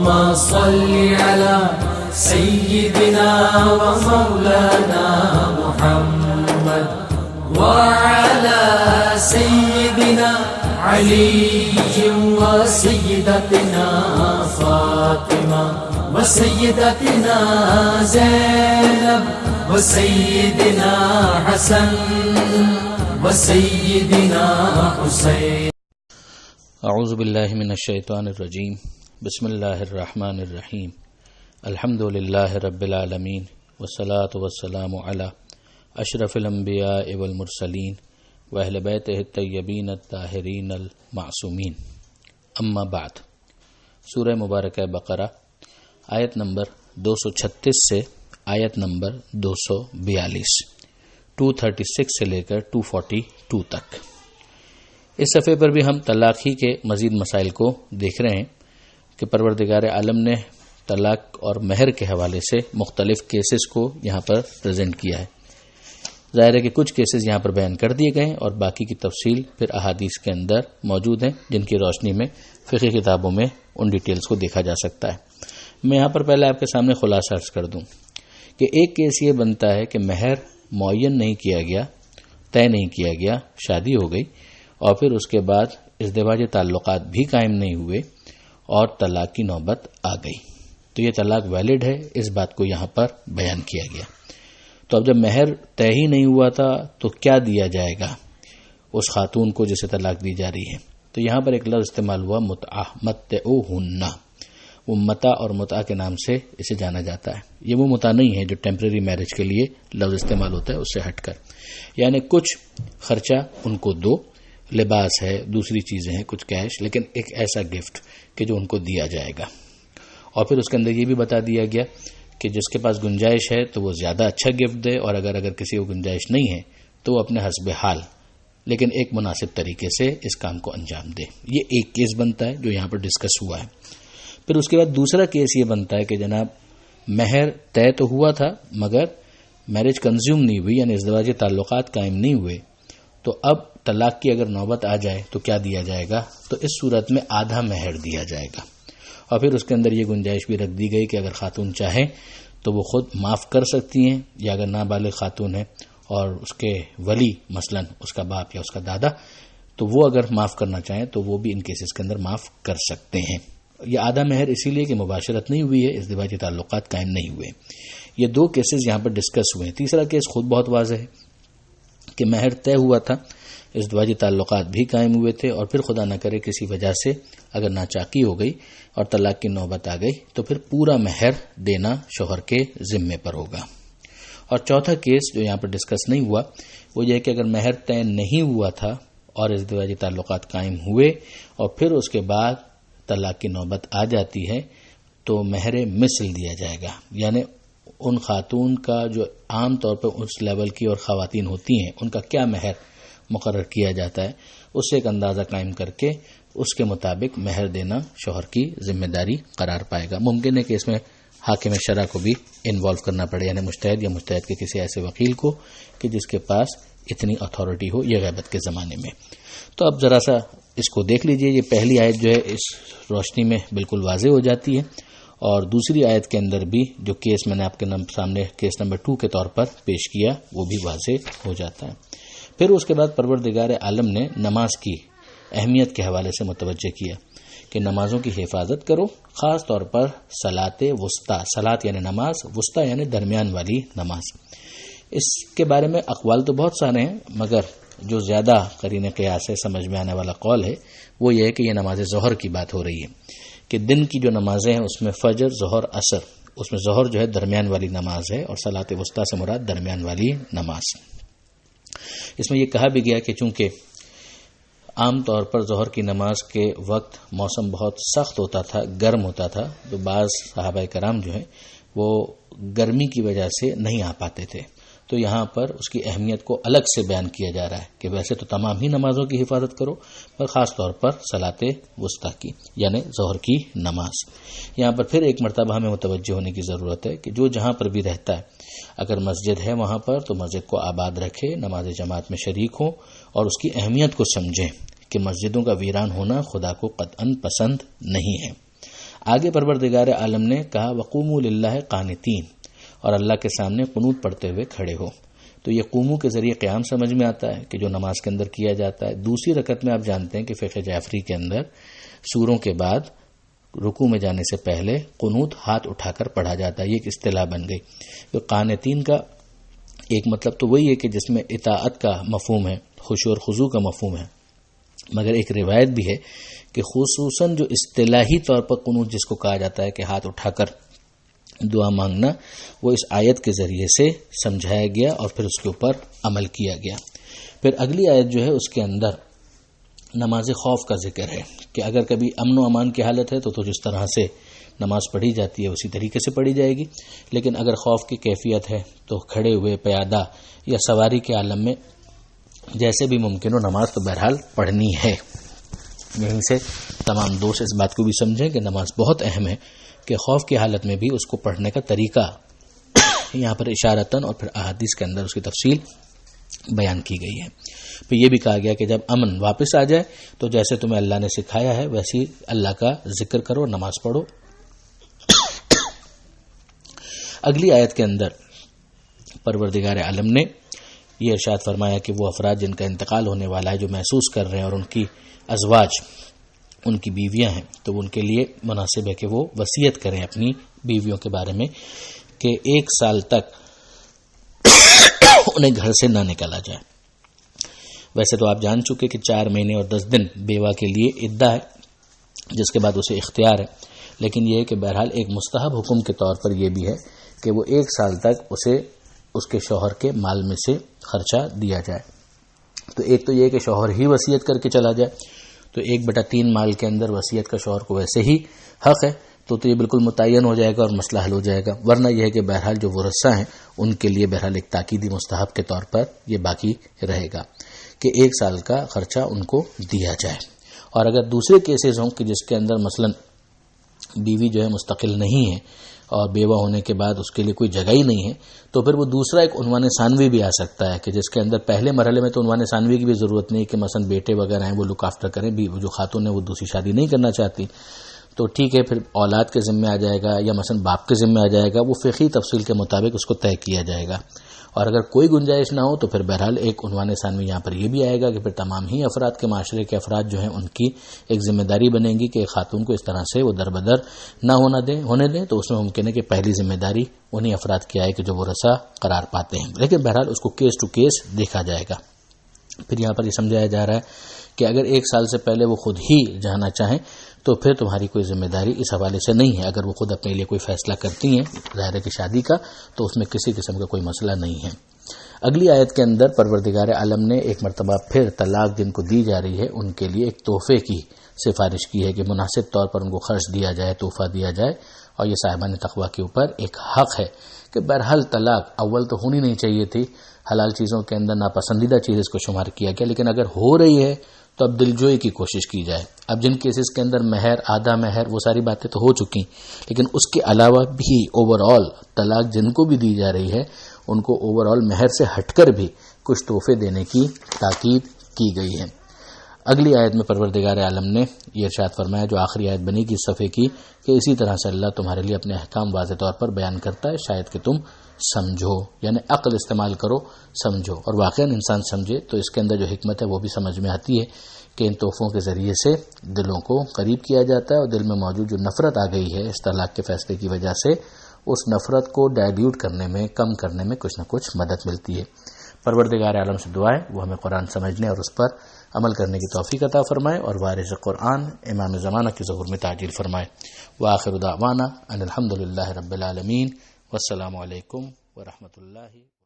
اللهم صل على سيدنا ومولانا محمد وعلى سيدنا علي وسيدتنا فاطمة وسيدتنا زينب وسيدنا حسن وسيدنا حسين. اعوذ باللہ من الشیطان الرجیم. بسم اللہ الرحمن الرحیم. الحمد للہ رب العالمین والصلاة والسلام علی اشرف الانبیاء والمرسلین واہل بیتہ الطیبین الطاہرین المعصومین. اما بعد. سورہ مبارکہ بقرہ آیت نمبر 236 سے آیت نمبر 242، 236 سے لے کر 242 تک. اس صفحے پر بھی ہم طلاق ہی کے مزید مسائل کو دیکھ رہے ہیں کہ پروردگار عالم نے طلاق اور مہر کے حوالے سے مختلف کیسز کو یہاں پر پریزنٹ کیا ہے. ظاہر ہے کہ کچھ کیسز یہاں پر بیان کر دیے گئے ہیں اور باقی کی تفصیل پھر احادیث کے اندر موجود ہیں، جن کی روشنی میں فقہی کتابوں میں ان ڈیٹیلز کو دیکھا جا سکتا ہے. میں یہاں پر پہلے آپ کے سامنے خلاصہ عرض کر دوں کہ ایک کیس یہ بنتا ہے کہ مہر معین نہیں کیا گیا، طے نہیں کیا گیا، شادی ہو گئی اور پھر اس کے بعد ازدواجی تعلقات بھی قائم نہیں ہوئے اور طلاق کی نوبت آ گئی، تو یہ طلاق ویلڈ ہے. اس بات کو یہاں پر بیان کیا گیا. تو اب جب مہر طے ہی نہیں ہوا تھا تو کیا دیا جائے گا اس خاتون کو جسے طلاق دی جا رہی ہے؟ تو یہاں پر ایک لفظ استعمال ہوا متعہ، متعوہن. وہ متع اور متعہ کے نام سے اسے جانا جاتا ہے. یہ وہ متع نہیں ہے جو ٹیمپریری میرج کے لیے لفظ استعمال ہوتا ہے، اس سے ہٹ کر. یعنی کچھ خرچہ ان کو دو، لباس ہے، دوسری چیزیں ہیں، کچھ کیش، لیکن ایک ایسا گفٹ کہ جو ان کو دیا جائے گا. اور پھر اس کے اندر یہ بھی بتا دیا گیا کہ جس کے پاس گنجائش ہے تو وہ زیادہ اچھا گفٹ دے، اور اگر کسی کو گنجائش نہیں ہے تو وہ اپنے حسب حال لیکن ایک مناسب طریقے سے اس کام کو انجام دے. یہ ایک کیس بنتا ہے جو یہاں پر ڈسکس ہوا ہے. پھر اس کے بعد دوسرا کیس یہ بنتا ہے کہ جناب مہر طے تو ہوا تھا مگر میرج کنزیوم نہیں ہوئی، یعنی ازدواجی تعلقات قائم نہیں ہوئے، تو اب طلاق کی اگر نوبت آ جائے تو کیا دیا جائے گا؟ تو اس صورت میں آدھا مہر دیا جائے گا. اور پھر اس کے اندر یہ گنجائش بھی رکھ دی گئی کہ اگر خاتون چاہے تو وہ خود معاف کر سکتی ہیں، یا اگر نابالغ خاتون ہے اور اس کے ولی مثلا اس کا باپ یا اس کا دادا، تو وہ اگر معاف کرنا چاہیں تو وہ بھی ان کیسز کے اندر معاف کر سکتے ہیں. یہ آدھا مہر اسی لیے کہ مباشرت نہیں ہوئی ہے، ازدواجی تعلقات قائم نہیں ہوئے. یہ دو کیسز یہاں پر ڈسکس ہوئے ہیں. تیسرا کیس خود بہت واضح ہے کہ مہر طے ہوا تھا، ازدواجی تعلقات بھی قائم ہوئے تھے، اور پھر خدا نہ کرے کسی وجہ سے اگر ناچاکی ہو گئی اور طلاق کی نوبت آ گئی تو پھر پورا مہر دینا شوہر کے ذمے پر ہوگا. اور چوتھا کیس جو یہاں پر ڈسکس نہیں ہوا وہ یہ کہ اگر مہر طے نہیں ہوا تھا اور ازدواجی تعلقات قائم ہوئے اور پھر اس کے بعد طلاق کی نوبت آ جاتی ہے تو مہر مثل دیا جائے گا. یعنی ان خاتون کا جو عام طور پر اس لیول کی اور خواتین ہوتی ہیں ان کا کیا مہر مقرر کیا جاتا ہے، اس سے ایک اندازہ قائم کر کے اس کے مطابق مہر دینا شوہر کی ذمہ داری قرار پائے گا. ممکن ہے کہ اس میں حاکم شرع کو بھی انوالو کرنا پڑے، یعنی مجتہد یا مجتہد کے کسی ایسے وکیل کو کہ جس کے پاس اتنی اتھارٹی ہو یہ غیبت کے زمانے میں. تو اب ذرا سا اس کو دیکھ لیجئے. یہ پہلی آیت جو ہے اس روشنی میں بالکل واضح ہو جاتی ہے، اور دوسری آیت کے اندر بھی جو کیس میں نے آپ کے سامنے کیس نمبر 2 کے طور پر پیش کیا وہ بھی واضح ہو جاتا ہے. پھر اس کے بعد پروردگار عالم نے نماز کی اہمیت کے حوالے سے متوجہ کیا کہ نمازوں کی حفاظت کرو، خاص طور پر صلاۃ وسطیٰ. صلاۃ یعنی نماز، وسطیٰ یعنی درمیان والی نماز. اس کے بارے میں اقوال تو بہت سارے ہیں، مگر جو زیادہ قرین قیاس ہے، سمجھ میں آنے والا قول ہے وہ یہ ہے کہ یہ نماز ظہر کی بات ہو رہی ہے کہ دن کی جو نمازیں ہیں اس میں فجر، ظہر، عصر، اس میں ظہر جو ہے درمیان والی نماز ہے اور صلاۃ وسطیٰ سے مراد درمیان والی نماز. اس میں یہ کہا بھی گیا کہ چونکہ عام طور پر ظہر کی نماز کے وقت موسم بہت سخت ہوتا تھا، گرم ہوتا تھا، تو بعض صحابہ کرام جو ہیں وہ گرمی کی وجہ سے نہیں آ پاتے تھے. تو یہاں پر اس کی اہمیت کو الگ سے بیان کیا جا رہا ہے کہ ویسے تو تمام ہی نمازوں کی حفاظت کرو، پر خاص طور پر صلاۃ وسطیٰ کی یعنی ظہر کی نماز. یہاں پر پھر ایک مرتبہ ہمیں متوجہ ہونے کی ضرورت ہے کہ جو جہاں پر بھی رہتا ہے اگر مسجد ہے وہاں پر تو مسجد کو آباد رکھے، نماز جماعت میں شریک ہو اور اس کی اہمیت کو سمجھیں کہ مسجدوں کا ویران ہونا خدا کو قطعاً پسند نہیں ہے. آگے پروردگار عالم نے کہا وقوموا للہ قانتین، اور اللہ کے سامنے قنوت پڑھتے ہوئے کھڑے ہو. تو یہ قومو کے ذریعے قیام سمجھ میں آتا ہے کہ جو نماز کے اندر کیا جاتا ہے. دوسری رکعت میں آپ جانتے ہیں کہ فقہ جعفری کے اندر سوروں کے بعد رکوع میں جانے سے پہلے قنوت ہاتھ اٹھا کر پڑھا جاتا ہے. یہ ایک اصطلاح بن گئی. تو قانتین کا ایک مطلب تو وہی ہے کہ جس میں اطاعت کا مفہوم ہے، خشوع اور خضوع کا مفہوم ہے، مگر ایک روایت بھی ہے کہ خصوصاً جو اصطلاحی طور پر قنوت جس کو کہا جاتا ہے کہ ہاتھ اٹھا کر دعا مانگنا، وہ اس آیت کے ذریعے سے سمجھایا گیا اور پھر اس کے اوپر عمل کیا گیا. پھر اگلی آیت جو ہے اس کے اندر نماز خوف کا ذکر ہے کہ اگر کبھی امن و امان کی حالت ہے تو جس طرح سے نماز پڑھی جاتی ہے اسی طریقے سے پڑھی جائے گی، لیکن اگر خوف کی کیفیت ہے تو کھڑے ہوئے، پیادہ یا سواری کے عالم میں جیسے بھی ممکن ہو نماز تو بہرحال پڑھنی ہے. یہیں سے تمام دوست اس بات کو بھی سمجھیں کہ نماز بہت اہم ہے، کہ خوف کی حالت میں بھی اس کو پڑھنے کا طریقہ یہاں پر اشارتاً اور پھر احادیث کے اندر اس کی تفصیل بیان کی گئی ہے. پھر یہ بھی کہا گیا کہ جب امن واپس آ جائے تو جیسے تمہیں اللہ نے سکھایا ہے ویسی اللہ کا ذکر کرو، نماز پڑھو. اگلی آیت کے اندر پروردگار عالم نے یہ ارشاد فرمایا کہ وہ افراد جن کا انتقال ہونے والا ہے، جو محسوس کر رہے ہیں اور ان کی ازواج، ان کی بیویاں ہیں، تو ان کے لیے مناسب ہے کہ وہ وصیت کریں اپنی بیویوں کے بارے میں کہ 1 سال تک انہیں گھر سے نہ نکالا جائے. ویسے تو آپ جان چکے کہ 4 مہینے اور 10 دن بیوہ کے لیے عدہ ہے، جس کے بعد اسے اختیار ہے، لیکن یہ ہے کہ بہرحال ایک مستحب حکم کے طور پر یہ بھی ہے کہ وہ 1 سال تک اسے اس کے شوہر کے مال میں سے خرچہ دیا جائے. تو ایک تو یہ کہ شوہر ہی وصیت کر کے چلا جائے، تو 1/3 مال کے اندر وصیت کا شوہر کو ویسے ہی حق ہے، تو یہ بالکل متعین ہو جائے گا اور مسئلہ حل ہو جائے گا. ورنہ یہ ہے کہ بہرحال جو ورثہ ہیں ان کے لیے بہرحال ایک تاکیدی مستحب کے طور پر یہ باقی رہے گا کہ 1 سال کا خرچہ ان کو دیا جائے. اور اگر دوسرے کیسز ہوں کہ جس کے اندر مثلا بیوی جو ہے مستقل نہیں ہے اور بیوہ ہونے کے بعد اس کے لیے کوئی جگہ ہی نہیں ہے، تو پھر وہ دوسرا ایک عنوان ثانوی بھی آ سکتا ہے کہ جس کے اندر پہلے مرحلے میں تو عنوان ثانوی کی بھی ضرورت نہیں کہ مثلا بیٹے وغیرہ ہیں وہ لک آفٹر کریں، بھی جو خاتون ہے وہ دوسری شادی نہیں کرنا چاہتی تو ٹھیک ہے، پھر اولاد کے ذمہ آ جائے گا یا مثلا باپ کے ذمہ آ جائے گا، وہ فقہی تفصیل کے مطابق اس کو طے کیا جائے گا. اور اگر کوئی گنجائش نہ ہو تو پھر بہرحال ایک عنوان ثانوی یہاں پر یہ بھی آئے گا کہ پھر تمام ہی افراد کے معاشرے کے افراد جو ہیں ان کی ایک ذمہ داری بنے گی کہ خاتون کو اس طرح سے وہ دربدر نہ ہونے دیں. تو اس میں ممکن ہے کہ پہلی ذمہ داری انہی افراد کی آئے کہ جو ورثہ قرار پاتے ہیں، لیکن بہرحال اس کو کیس ٹو کیس دیکھا جائے گا. پھر یہاں پر یہ سمجھایا جا رہا ہے کہ اگر 1 سال سے پہلے وہ خود ہی جانا چاہیں تو پھر تمہاری کوئی ذمہ داری اس حوالے سے نہیں ہے. اگر وہ خود اپنے لیے کوئی فیصلہ کرتی ہیں ظاہر کی شادی کا تو اس میں کسی قسم کا کوئی مسئلہ نہیں ہے. اگلی آیت کے اندر پروردگار عالم نے ایک مرتبہ پھر طلاق جن کو دی جا رہی ہے ان کے لیے ایک تحفے کی سفارش کی ہے کہ مناسب طور پر ان کو خرچ دیا جائے، تحفہ دیا جائے. اور یہ صاحبان تقوی کے اوپر ایک حق ہے کہ بہرحال طلاق اول تو ہونی نہیں چاہیے تھی، حلال چیزوں کے اندر ناپسندیدہ چیز اس کو شمار کیا گیا، لیکن اگر ہو رہی ہے تو اب دلجوئی کی کوشش کی جائے. اب جن کیسز کے اندر مہر، آدھا مہر، وہ ساری باتیں تو ہو چکی، لیکن اس کے علاوہ بھی اوور آل طلاق جن کو بھی دی جا رہی ہے ان کو اوور آل مہر سے ہٹ کر بھی کچھ تحفے دینے کی تاکید کی گئی ہے. اگلی آیت میں پروردگار عالم نے یہ ارشاد فرمایا جو آخری آیت بنی گی اس صفحے کی کہ اسی طرح سے اللہ تمہارے لیے اپنے احکام واضح طور پر بیان کرتا ہے شاید کہ تم سمجھو، یعنی عقل استعمال کرو، سمجھو. اور واقعا انسان سمجھے تو اس کے اندر جو حکمت ہے وہ بھی سمجھ میں آتی ہے کہ ان تحفوں کے ذریعے سے دلوں کو قریب کیا جاتا ہے اور دل میں موجود جو نفرت آ گئی ہے اس طلاق کے فیصلے کی وجہ سے اس نفرت کو ڈائلیوٹ کرنے میں، کم کرنے میں کچھ نہ کچھ مدد ملتی ہے. پروردگار عالم سے دعا ہے وہ ہمیں قرآن سمجھنے اور اس پر عمل کرنے کی توفیق عطا فرمائے اور وارث قرآن امام زمانہ کی ظہور میں تعجیل فرمائے. وآخر دعوانا ان الحمدللہ رب العالمین والسلام علیکم ورحمۃ اللہ.